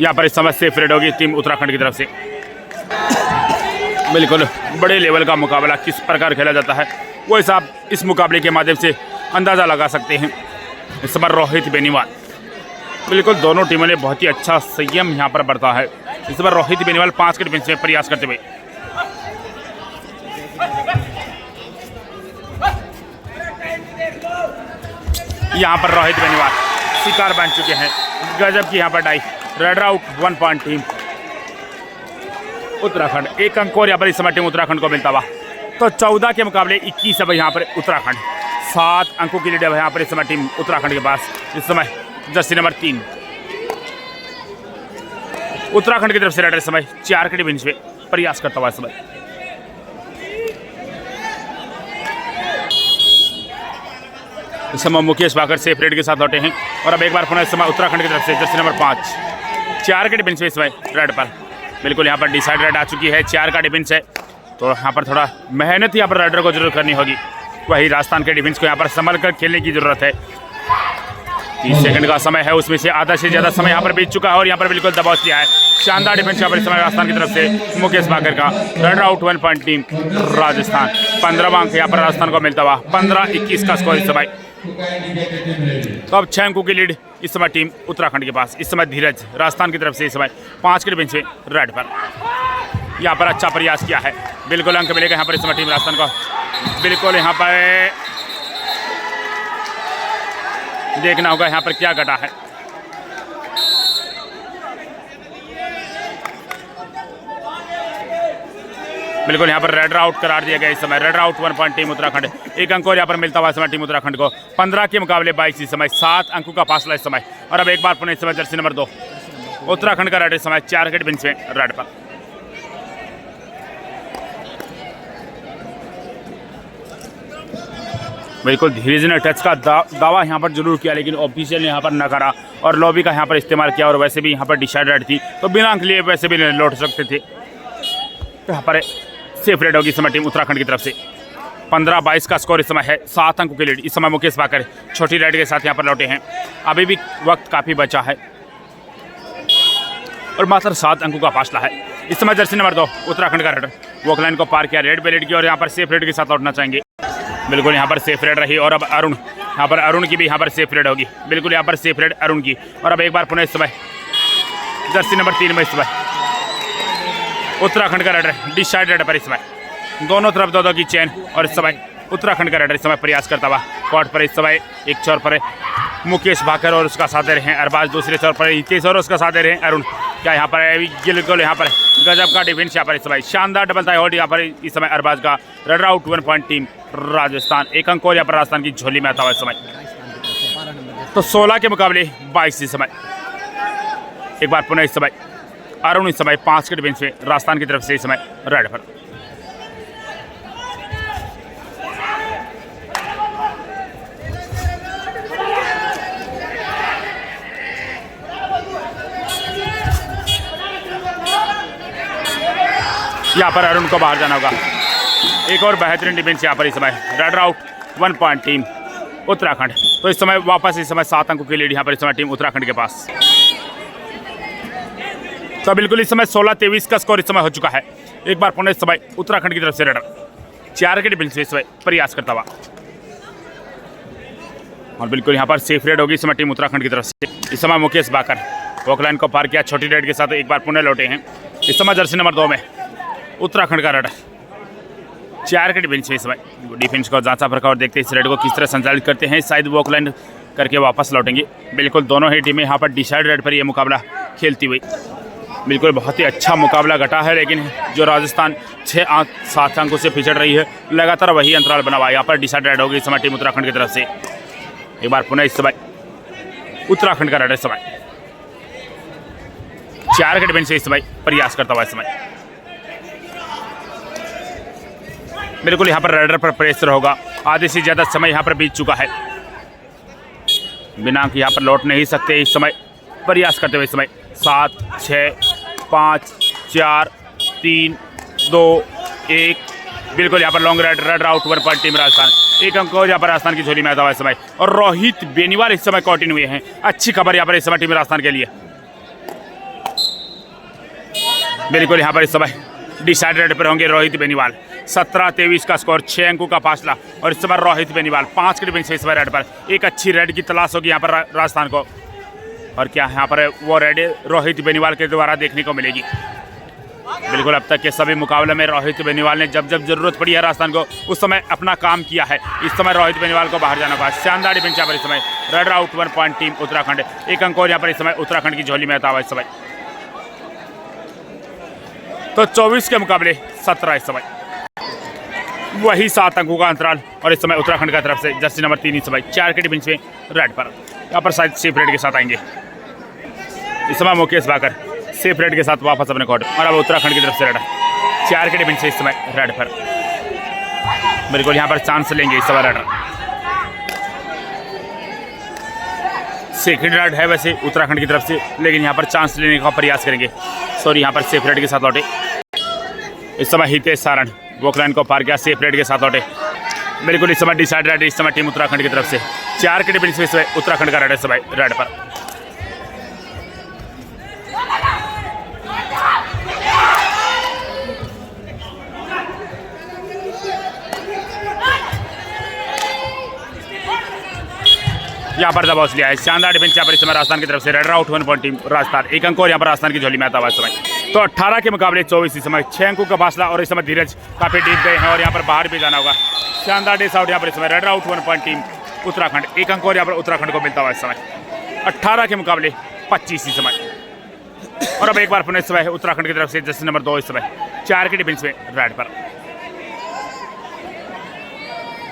यहाँ पर इस समय सेफ रेड होगी टीम उत्तराखंड की तरफ से। बिल्कुल बड़े लेवल का मुकाबला किस प्रकार खेला जाता है वो हिसाब इस मुकाबले के माध्यम से अंदाज़ा लगा सकते हैं। इस समय रोहित बेनीवाल, बिल्कुल दोनों टीमों ने बहुत ही अच्छा संयम यहाँ पर बरता है। इस समय रोहित बेनीवाल 5 के डिफेंस में प्रयास करते हुए। यहाँ पर रोहित बेनीवाल शिकार बन चुके हैं। गजब की यहाँ पर dive. Raider out 1 point team Uttarakhand. 1 अंक और यहाँ पर इस समय टीम उत्तराखंड को मिलता हुआ। तो 14 के मुकाबले 21 है यहाँ पर उत्तराखंड। 7 अंकों की लीड है यहाँ पर इस समय टीम उत्तराखंड के पास। इस समय जर्सी नंबर 3 उत्तराखंड की तरफ से रेडर इस समय 4 के डिफेंस में प्रयास करता हुआ इस समय। इस समय मुकेश भाकर सेफ रेड के साथ लौटे हैं। और अब एक बार पुनः इस समय उत्तराखंड की तरफ से जर्सी नंबर 5 4 के डिफेंस में इस समय रेड पर। बिल्कुल यहाँ पर डिसाइड रेड आ चुकी है। 4 का डिफेंस है, तो यहाँ पर थोड़ा मेहनत यहाँ पर रेडर को जरूर करनी होगी। वही राजस्थान के डिफेंस को यहाँ पर संभल कर खेलने की जरूरत है। 30 सेकंड का समय है, उसमें से आधा से ज़्यादा समय यहाँ पर बीत चुका है और यहाँ पर बिल्कुल दबाव किया है। शानदार डिफेंस यहाँ पर इस समय राजस्थान की तरफ से मुकेश भाकर का। Run out 1 point team Rajasthan. 15वां अंक यहाँ पर राजस्थान को मिलता हुआ। 15-21 का स्कोर इस समय। तो अब 6 अंकों की लीड इस समय टीम उत्तराखंड के पास। इस समय धीरज राजस्थान की तरफ से इस समय 5 के डिफेंस में रेड पर यहाँ पर अच्छा प्रयास किया है। बिल्कुल अंक मिलेगा यहाँ पर इस समय टीम राजस्थान को। बिल्कुल यहाँ पर देखना होगा यहाँ पर क्या घटा है। बिल्कुल यहाँ पर रेड आउट करार दिया गया इस समय। Red out 1 point team Uttarakhand. 1 अंक और यहाँ पर मिलता हुआ इस समय टीम उत्तराखंड को। 15 के मुकाबले 22 इस समय। 7 अंकों का फासला इस समय। और अब एक बार पुनः इस समय जर्सी नंबर 2 उत्तराखंड का रेड इस समय 4 के डिफेंस में रेड पर। बिल्कुल धीरज ने टच का दावा यहाँ पर जरूर किया, लेकिन ऑफिशियल ने यहाँ पर नकारा और लॉबी का यहाँ पर इस्तेमाल किया। और वैसे भी यहाँ पर डिसाइडेड थी तो बिना अंक लिए वैसे भी लौट सकते थे। तो यहाँ पर सेफ रेड होगी इस समय टीम उत्तराखंड की तरफ से। 15-22 का स्कोर इस समय है। 7 अंकों की लीड इस समय मुकेश भाकर छोटी रेड के साथ यहाँ पर लौटे हैं। अभी भी वक्त काफ़ी बचा है और मात्र 7 अंकों का फासला है। इस समय जर्सी नंबर 2 उत्तराखंड का रेड वॉक लाइन को पार किया। रेड पे रेड की और यहाँ पर सेफ रेड के साथ लौटना चाहेंगे। बिल्कुल यहाँ पर सेफ रेड रही और अब अरुण यहाँ पर अरुण की भी यहाँ पर सेफ रेड होगी। बिल्कुल यहाँ पर सेफ रेड अरुण की। और अब एक बार पुनः इस समय जर्सी नंबर 3 में इस समय उत्तराखंड का रेडर डिसाइड रेड पर इस समय दोनों तरफ 2-2 की चेन। और इस समय उत्तराखंड का रेडर इस समय प्रयास करता हुआ कोर्ट पर इस समय एक छोर पर मुकेश भाकर और उसका साथ दे रहे हैं अरबाज। दूसरे छोर पर हितेश और उसका साथ दे रहे हैं अरुण। क्या यहाँ पर बिल्कुल यहाँ पर गजब का डिफेंस यहाँ पर इस समय। शानदार डबल टाई होल्ड यहाँ पर इस समय अरबाज का। Raider out 1 point team Rajasthan. 1 अंक और यहाँ पर राजस्थान की झोली में आता हुआ इस समय। तो 16 के मुकाबले 22 इस समय। एक बार पुनः इस समय अरुण इस समय 5 के डिफेंस में राजस्थान की तरफ से इस समय रेड पर। यहाँ पर अरुण को बाहर जाना होगा। एक और बेहतरीन डिफेंस यहाँ पर इस समय। Red out 1 point team Uttarakhand. तो इस समय वापस इस समय 7 अंकों की लीड यहाँ पर इस समय टीम उत्तराखंड के पास। तो बिल्कुल इस समय 16-23 का स्कोर इस समय हो चुका है। एक बार पुनः इस समय उत्तराखंड की तरफ से रेडर 4 के डिफेंस में इस समय प्रयास करता हुआ। और बिल्कुल यहाँ पर सेफ रेड होगी इस समय टीम उत्तराखंड की तरफ से। इस समय मुकेश भाकर वॉकलाइन को पार किया छोटी रेड के साथ। एक बार पुनः लौटे हैं इस समय जर्सी नंबर 2 में उत्तराखंड का रेडर 4 के डिफेंस में इस समय। डिफेंस को जांचा परखा और देखते इस रेड को किस तरह संचालित करते हैं। शायद वॉकलाइन करके वापस लौटेंगे। बिल्कुल दोनों ही टीमें यहाँ पर डिसाइड रेड पर यह मुकाबला खेलती हुई। बिल्कुल बहुत ही अच्छा मुकाबला घटा है, लेकिन जो राजस्थान 6-7 अंकों से पिछड़ रही है लगातार वही अंतराल बना हुआ है। यहाँ पर डिसाइड रेड होगी इस समय टीम उत्तराखंड की तरफ से। एक बार पुनः इस समय उत्तराखंड का रेड इस समय 4 के डिफेंस से इस समय प्रयास करता हुआ इस समय। बिल्कुल यहाँ पर रेडर पर प्रेशर होगा। आधे से ज़्यादा समय यहाँ पर बीत चुका है। बिना कि यहाँ पर लौट नहीं सकते इस समय प्रयास करते हुए इस समय। 7, 6, 5, 4, 3, 2, 1। बिल्कुल यहाँ पर long red out 1 point team Rajasthan. 1 अंक और यहाँ पर राजस्थान की झोली में आता हुआ इस समय। और रोहित बेनीवाल इस समय कॉटिन हुए हैं। अच्छी खबर यहाँ पर इस समय टीम राजस्थान के लिए। बिल्कुल यहाँ पर इस समय डिसाइड रेड पर होंगे रोहित बेनीवाल। 17-23 का स्कोर, 6 अंकों का फासला। और इस समय रोहित बेनीवाल 5 के डिफेंस से इस समय रेड पर। एक अच्छी रेड की तलाश होगी यहाँ पर राजस्थान को। और क्या यहाँ पर वो रेड रोहित बेनीवाल के द्वारा देखने को मिलेगी। बिल्कुल अब तक के सभी मुकाबले में रोहित बेनीवाल ने जब जब जरूरत पड़ी है राजस्थान को उस समय अपना काम किया है। इस समय रोहित बेनीवाल को बाहर जाना होगा। शानदार डिफेंस यहाँ पर इस समय। Red out 1 point team Uttarakhand. 1 अंक और यहाँ पर इस समय उत्तराखंड की झोली में आता हुआ इस समय। तो 24 के मुकाबले 17 इस समय। वही 7 अंकों का अंतराल। और इस समय उत्तराखंड की तरफ से जर्सी नंबर 3 इस समय 4 के डिफेंस में रेड पर। यहाँ पर शायद सेफ रेड के साथ आएंगे इस समय मुकेश भाकर। सेफ रेड के साथ वापस अपने कोर्ट। और अब उत्तराखंड की तरफ से रेड 4 के डिफेंस से इस समय रेड पर। बिल्कुल यहाँ पर चांस लेंगे इस समय रेडर। सेकंड रेड है वैसे उत्तराखंड की तरफ से, लेकिन यहाँ पर चांस लेने का प्रयास करेंगे। सॉरी यहाँ पर सेफ रेड के साथ लौटे इस समय हितेश सारण। वॉकलाइन को पार किया, सेफ रेड के साथ लौटे। बिल्कुल इस समय डिसाइड रेड इस समय टीम उत्तराखंड की तरफ से 4 के डिफेंस में इस समय उत्तराखंड का रेड है समय रेड पर। यहाँ पर दबाव लिया है, शानदार डिफेंस यहाँ पर इस समय राजस्थान की तरफ से red out 1 point team Rajasthan, 1 अंक और यहाँ पर राजस्थान की झोली में आता हुआ समय। तो 18 के मुकाबले 24 इस समय 6 अंकों का फासला और इस समय धीरज काफी डीप गए हैं और यहाँ पर बाहर भी जाना होगा। शानदार डिस आउट यहाँ पर इस समय red out 1 point team Uttarakhand, 1 अंक और यहाँ पर उत्तराखंड को मिलता हुआ इस समय 18 के मुकाबले 25 इस समय। और अब एक बार पुनः इस समय उत्तराखंड की तरफ से जर्सी नंबर 2 इस समय 4 के डिफेंस में रेड पर,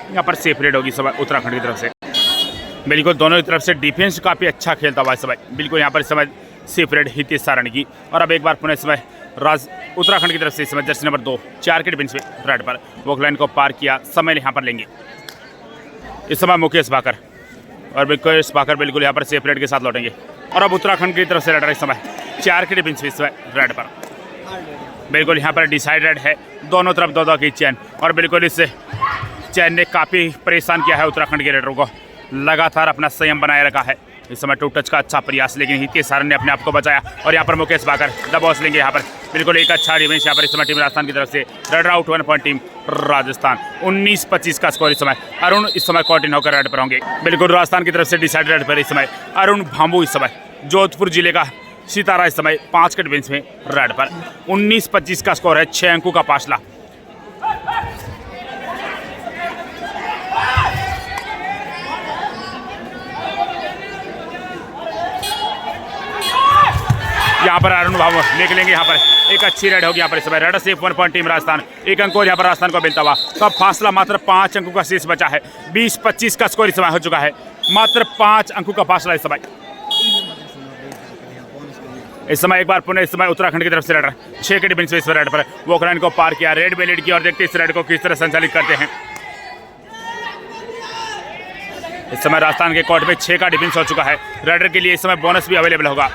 यहाँ पर सेफ रेड होगी इस समय उत्तराखंड की तरफ से। बिल्कुल दोनों की तरफ से डिफेंस काफ़ी अच्छा खेलता हुआ इस समय, बिल्कुल यहाँ पर इस समय सेफ रेड हितेश सारणी की। और अब एक बार पुनः इस समय उत्तराखंड की तरफ से इस समय जर्सी नंबर 2 4 के डिफेंस में रेड पर वॉक लाइन को पार किया, समय यहाँ पर लेंगे इस समय मुकेश भाकर और मुकेश भाकर बिल्कुल यहाँ पर सेफ रेड के साथ लौटेंगे। और अब उत्तराखंड की तरफ से रेड इस समय 4 के डिफेंस में इस समय रेड पर, बिल्कुल यहाँ पर डिसाइड रेड है, दोनों तरफ 2-2 की चैन और बिल्कुल इस चैन ने काफ़ी परेशान किया है उत्तराखंड के रेडरों को, लगातार अपना संयम बनाए रखा है। इस समय 2 टच का अच्छा प्रयास लेकिन हितेश सारणी ने अपने आप को बचाया और यहाँ पर मुकेश भाकर दबॉस लेंगे यहाँ पर, बिल्कुल एक अच्छा डिफेंस यहाँ पर इस समय टीम राजस्थान की तरफ से red out 1 point team Rajasthan, 19-25 का स्कोर इस समय। अरुण इस समय कॉन्टिन्यू होकर रेड पर होंगे, बिल्कुल राजस्थान की तरफ से डिसाइड रेड पर इस समय अरुण भांबू इस समय जोधपुर जिले का सितारा इस समय 5 के डिफेंस में रेड पर, 19-25 का स्कोर है, 6 अंकों का फासला। यहाँ पर अरुण भाव लेके लेंगे, यहाँ पर एक अच्छी रेड होगी यहाँ पर इस समय red safe 1 point team Rajasthan, 1 अंक और यहाँ पर राजस्थान को मिलता हुआ। तो अब फासला मात्र 5 अंकों का शेष बचा है, 20-25 का स्कोर इस समय हो चुका है, मात्र 5 अंकों का फासला इस समय। इस समय एक बार पुनः इस समय उत्तराखंड की तरफ से रेड 6 के डिफेंस में इस रेड पर वॉक लाइन को पार किया, रेड में लीड की और देखते इस रेड को किस तरह संचालित करते हैं। इस समय राजस्थान के कोर्ट में 6 का डिफेंस हो चुका है, रेडर के लिए इस समय बोनस भी अवेलेबल होगा।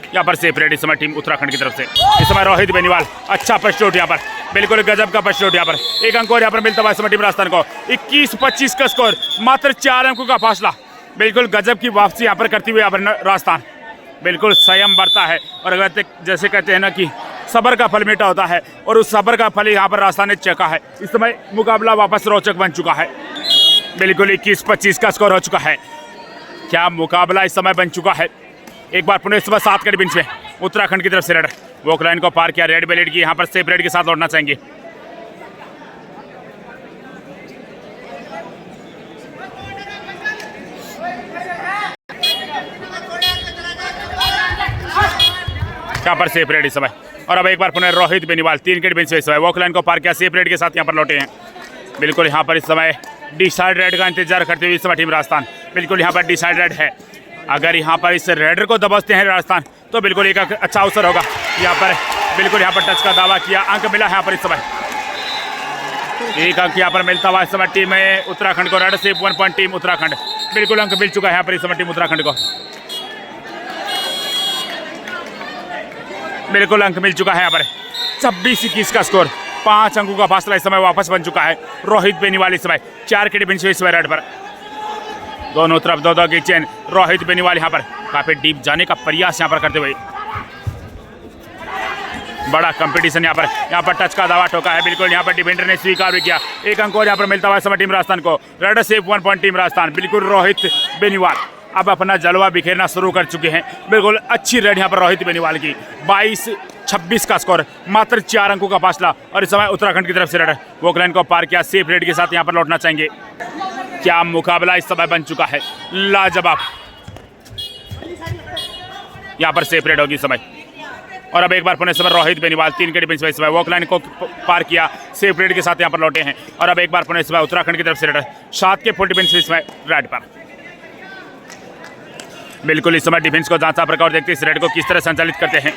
यहाँ पर सेफ रेड इस समय टीम उत्तराखंड की तरफ से इस समय रोहित बेनीवाल, अच्छा फर्स्ट शॉट यहाँ पर, बिल्कुल गजब का फर्स्ट शॉट यहाँ पर, 1 अंक और यहाँ पर मिलता हुआ इस समय टीम राजस्थान को, 21-25 का स्कोर, मात्र 4 अंकों का फासला। बिल्कुल गजब की वापसी यहाँ पर करती हुई यहाँ पर राजस्थान बिल्कुल संयम बरता है और अगर जैसे कहते हैं ना कि सब्र का फल मीठा होता है और उस सब्र का फल यहाँ पर राजस्थान ने चखा है। इस समय मुकाबला वापस रोचक बन चुका है, बिल्कुल 21-25 का स्कोर हो चुका है, क्या मुकाबला इस समय बन चुका है। एक बार पुनः इस समय 7 के डिफेंस में उत्तराखंड की तरफ से रेड वॉक लाइन को पार किया, रेड बेलेट की यहाँ पर सेफ रेड के साथ लौटना चाहेंगे। यहाँ पर सेफ रेड इस समय और अब एक बार पुनः रोहित बेनीवाल 3 के डिफेंस में इस समय वॉक लाइन को पार किया, सेफ रेड के साथ यहाँ पर लौटे हैं। बिल्कुल यहाँ पर इस समय डिसाइड रेड का इंतजार करते हुए इस समय टीम राजस्थान, बिल्कुल यहाँ पर डिसाइड रेड है, अगर यहाँ पर इस रेडर को दबोचते हैं राजस्थान तो बिल्कुल एक अच्छा अवसर होगा। यहाँ पर बिल्कुल यहाँ पर टच का दावा किया, अंक मिला है यहाँ पर इस समय, 1 अंक यहाँ पर मिलता हुआ इस समय टीम उत्तराखंड को, red safe 1 point team Uttarakhand, बिल्कुल अंक मिल चुका है यहाँ पर इस समय टीम उत्तराखंड को, बिल्कुल अंक मिल चुका है यहाँ पर 26-21 का स्कोर, 5 अंकों का फासला इस समय वापस बन चुका है। रोहित बेनीवाल इस समय 4 के डिफेंस में इस समय रेड पर, दोनों तरफ 2-2 की चेन, रोहित बेनीवाल यहाँ पर काफी डीप जाने का प्रयास यहाँ पर करते हुए, बड़ा कंपटीशन यहाँ पर टच का दावा ठोका है, बिल्कुल यहाँ पर डिफेंडर ने स्वीकार भी किया, 1 अंक और यहाँ पर मिलता हुआ समय टीम राजस्थान को, red safe 1 point team Rajasthan, बिल्कुल रोहित बेनीवाल अब अपना जलवा बिखेरना शुरू कर चुके हैं, बिल्कुल अच्छी रेड यहाँ पर रोहित बेनीवाल की, 22-26 का स्कोर, मात्र 4 अंकों का फासला। और इस समय उत्तराखंड की तरफ से रेड वॉक लाइन को पार किया, सेफ रेड के साथ यहाँ पर लौटना चाहेंगे। क्या मुकाबला इस समय बन चुका है, लाजवाब। यहाँ पर सेफ रेड होगी समय और अब एक बार पुनः समय रोहित बेनीवाल 3 के डिफेंस में इस समय वॉक लाइन को पार किया, सेफ रेड के साथ यहाँ पर लौटे हैं। और अब एक बार पुनः इस समय उत्तराखंड की तरफ से रेड 7 के फुल डिफेंस में इस समय रेड पर, बिल्कुल इस समय डिफेंस को जांचा प्रकार देखते इस रेड को किस तरह संचालित करते हैं।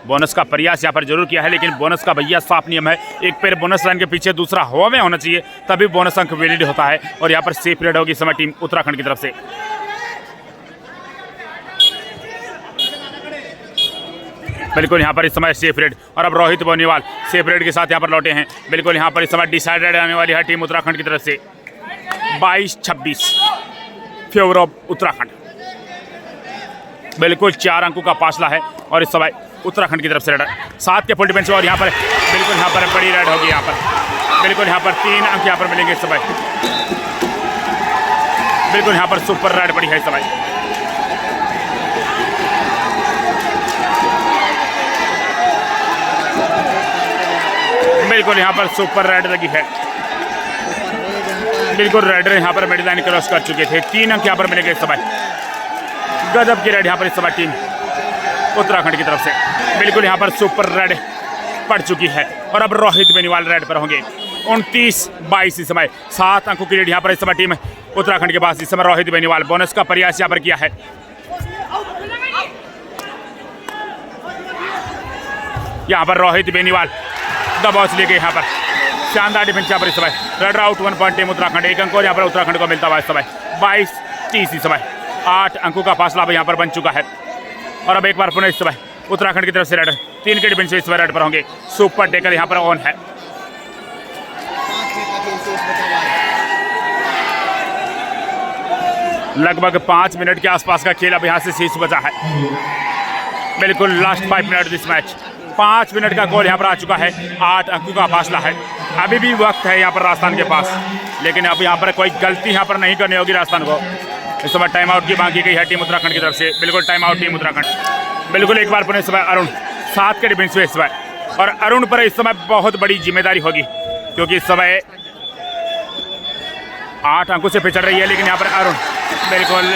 बोनस का प्रयास यहाँ पर जरूर किया है लेकिन बोनस का भैया साफ नियम है, एक पैर बोनस लाइन के पीछे दूसरा हवा में होना चाहिए तभी बोनस अंक वैलिड होता है। और यहाँ पर सेफ रेड होगी इस समय टीम उत्तराखंड की तरफ से। बिल्कुल यहाँ पर इस समय सेफ रेड, और अब रोहित बोनीवाल सेफ रेड के साथ यहाँ पर लौटे हैं। बिल्कुल यहाँ पर इस समय डिसाइडेड आने वाली है टीम उत्तराखंड की तरफ से 22-26 फेवर ऑफ उत्तराखंड। बिल्कुल 4 अंकों का फासला है और इस समय उत्तराखंड की तरफ से रेड 7 के फुल डिफेंस, और यहाँ पर बिल्कुल यहाँ पर बड़ी रेड होगी। यहाँ पर बिल्कुल यहाँ पर 3 अंक यहाँ पर मिलेंगे इस समय। बिल्कुल यहाँ पर सुपर रेड पड़ी है इस समय। बिल्कुल यहाँ पर सुपर रेड लगी है। बिल्कुल रेडर यहाँ पर मिड लाइन क्रॉस कर चुके थे। 3 अंक यहाँ पर मिलेंगे इस समय। गजब की रेड यहाँ पर इस समय टीम उत्तराखंड की तरफ से। बिल्कुल यहाँ पर सुपर रेड पड़ चुकी है और अब रोहित बेनीवाल रेड पर होंगे। 29-22 इस समय 7 अंकों की रेड यहाँ पर इस समय टीम उत्तराखंड के पास। इस समय रोहित बेनीवाल बोनस का प्रयास यहाँ पर किया है। यहाँ पर रोहित बेनीवाल दबाव से लेके यहाँ पर शानदार डिफेंस यहाँ पर इस समय। Red out 1 point team Uttarakhand. 1 अंक और यहाँ पर उत्तराखंड को मिलता हुआ इस समय। 22-30 इस समय 8 अंकों का फासला अब यहाँ पर बन चुका है। और अब एक बार पुनः इस समय उत्तराखंड की तरफ से रेड 3 के डिफेंस इस समय रेड पर होंगे। सुपर टेकर यहाँ पर ऑन है। लगभग 5 मिनट के आसपास का खेल अब यहाँ से शेष बचा है। बिल्कुल last 5 minute this match. 5 minute का गोल यहाँ पर आ चुका है। 8 अंकों का फासला है। अभी भी वक्त है यहाँ पर राजस्थान के पास, लेकिन अब यहाँ पर कोई गलती यहाँ पर नहीं करनी होगी राजस्थान को। इस समय टाइम आउट की मांग की गई है टीम उत्तराखंड की तरफ से। बिल्कुल टाइम आउट टीम उत्तराखंड। बिल्कुल एक बार पुनः इस समय अरुण 7 के डिफेंस में इस समय, और अरुण पर इस समय बहुत बड़ी जिम्मेदारी होगी क्योंकि इस समय 8 अंकों से पिछड़ रही है। लेकिन यहाँ पर अरुण बिल्कुल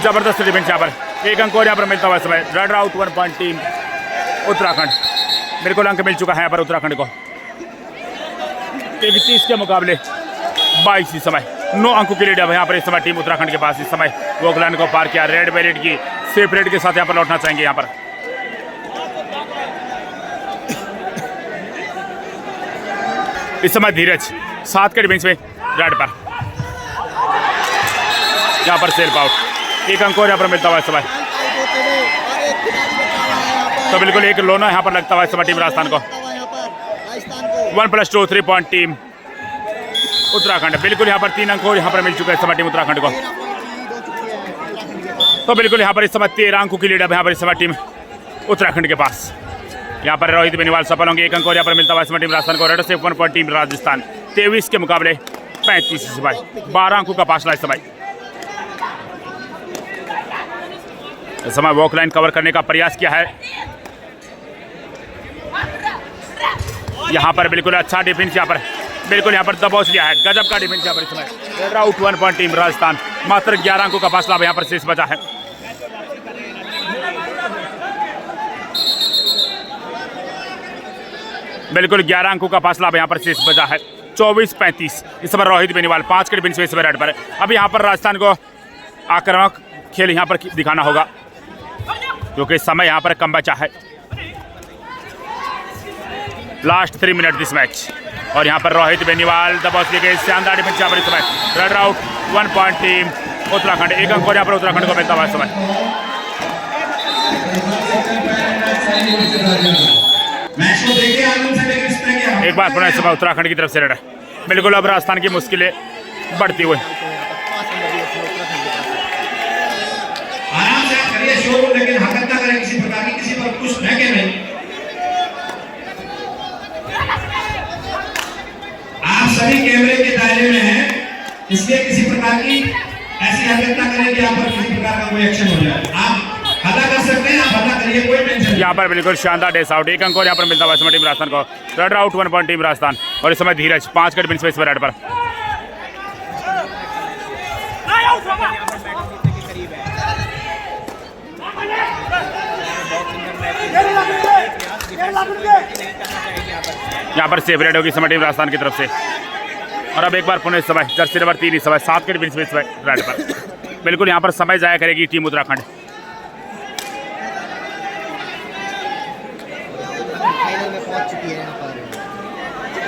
जबरदस्त डिफेंस यहाँ पर। 1 अंक और यहाँ पर मिलता हुआ समय। Red out 1 point team Uttarakhand. बिल्कुल अंक मिल चुका है यहाँ पर उत्तराखंड को। 31 के मुकाबले 22 इस समय 9 अंकों की लीड है यहाँ पर इस समय टीम उत्तराखंड के पास। इस समय वोकलैंड को पार किया। रेड बैलेट की सेफ रेड के साथ यहाँ पर लौटना चाहेंगे। यहाँ पर इस समय धीरज 7 के डिफेंस में रेड पर यहाँ पर सेल्फ आउट। 1 अंक और यहाँ पर मिलता हुआ इस समय। तो बिल्कुल एक लोना यहाँ पर लगता हुआ इस समय टीम राजस्थान को। 1+2 3 पॉइंट टीम उत्तराखंड। बिल्कुल यहाँ पर 3 अंक और यहाँ पर मिल चुका है इस समय टीम उत्तराखंड को। तो बिल्कुल यहाँ पर इस समय 13 अंकों की लीड है यहाँ पर इस समय टीम उत्तराखंड के पास। यहाँ पर रोहित बेनीवाल सफल होंगे। 1 अंक और यहाँ पर मिलता हुआ इस समय टीम राजस्थान को। रेड से 1 पॉइंट टीम राजस्थान। 23 के मुकाबले 35 इस समय 12 अंकों का फासला इस समय। इस समय वॉक लाइन कवर करने का प्रयास किया है यहाँ पर। बिल्कुल अच्छा डिफेंस यहाँ पर। बिल्कुल यहाँ पर दबाव लिया है। गजब का डिफेंस यहाँ पर इस समय। Red out 1 point team Rajasthan. मात्र 11 अंकों का फासला यहाँ पर शेष बचा है। बिल्कुल 11 अंकों का फासला यहाँ पर शेष बचा है। 24-35 इस समय रोहित बेनीवाल 5 के डिफेंस में इस समय रेड पर। अब यहाँ पर राजस्थान को आक्रामक खेल यहाँ पर दिखाना होगा क्योंकि समय यहाँ पर कम बचा है। लास्ट 3 मिनट दिस मैच, और यहाँ पर रोहित बेनीवाल दबाव से लेकर शानदार डिफेंस यहाँ पर इस समय। Red out 1 point team Uttarakhand. 1 अंक और यहाँ पर उत्तराखंड को मिलता हुआ इस समय। एक बार पुनः इस समय उत्तराखंड की तरफ से रेड। बिल्कुल अब राजस्थान की मुश्किलें बढ़ती हुई।
आराम से करिए शो, लेकिन हरकत ना करें किसी प्रकार की, किसी पर कुछ फेंके नहीं। आप सभी कैमरे के दायरे में हैं, इसलिए किसी प्रकार की ऐसी हरकत ना करें कि आप पर किसी प्रकार का कोई एक्शन हो जाए। आप हल्ला कर सकते हैं, आप हल्ला करिए, कोई टेंशन। यहाँ पर बिल्कुल शानदार डेस आउट। 1 अंक और यहाँ पर मिलता हुआ इस समय टीम राजस्थान को। Red out 1 point team Rajasthan. और इस समय धीरज 5 के डिफेंस में इस रेड पर। यहाँ पर सेफ रेड होगी इस समय टीम राजस्थान की तरफ से। और अब एक बार पुनः इस समय जर्सी नंबर 3 इस समय 7 के डिफेंस में इस समय रेड पर। बिल्कुल यहाँ पर समय जाया करेगी टीम उत्तराखंड।
फाइनल में पहुंच चुकी है। यहाँ पर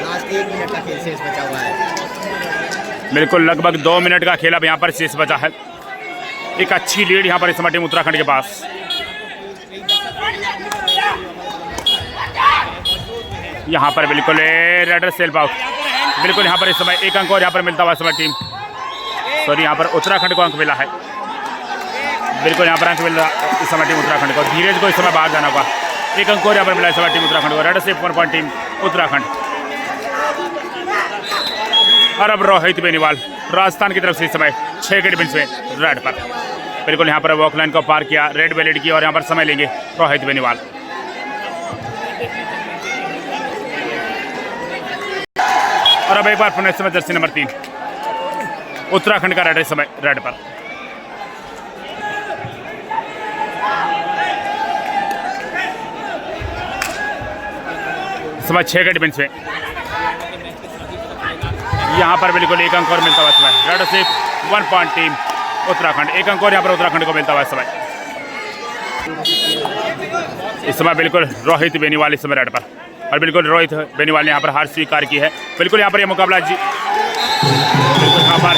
लास्ट 1 मिनट का खेल शेष बचा हुआ है।
बिल्कुल लगभग 2 मिनट का खेल अब यहाँ पर शेष बचा है। एक अच्छी लीड यहाँ पर इस समय टीम उत्तराखंड के पास। यहाँ पर बिल्कुल रेडर सेल्फ आउट, बिल्कुल यहाँ पर इस समय 1 अंक और यहाँ पर मिलता हुआ इस समय टीम सॉरी यहाँ पर उत्तराखंड को अंक मिला है, बिल्कुल यहाँ पर अंक मिल रहा इस समय टीम उत्तराखंड को। धीरज को इस समय बाहर जाना होगा, 1 अंक और यहाँ पर मिला इस समय टीम उत्तराखंड को। Raider self 1 point team Uttarakhand. और अब रोहित बेनीवाल राजस्थान की तरफ से इस समय 6 के डिफेंस में रेड पर, बिल्कुल यहाँ पर वॉक लाइन को पार किया, रेड वेलेट की और यहाँ पर समय लेंगे रोहित बेनीवाल। और अब एक बार पुनः समय जर्सी नंबर 3 उत्तराखंड का रेड इस समय रेड पर। समय 6 के डिफेंस में, यहाँ पर बिल्कुल 1 अंक और मिलता हुआ समय। रेड सिर्फ 1 पॉइंट टीम उत्तराखंड, 1 अंक और यहाँ पर उत्तराखंड को मिलता हुआ समय। इस समय बिल्कुल रोहित बेनीवाल इस समय रेड पर, और बिल्कुल रोहित बेनीवाल ने यहाँ पर हार स्वीकार की है। बिल्कुल यहाँ पर यह मुकाबला जी बिल्कुल यहाँ पर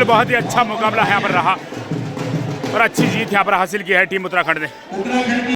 बहुत ही अच्छा मुकाबला यहाँ पर रहा और अच्छी जीत यहाँ पर हासिल की है टीम उत्तराखंड ने।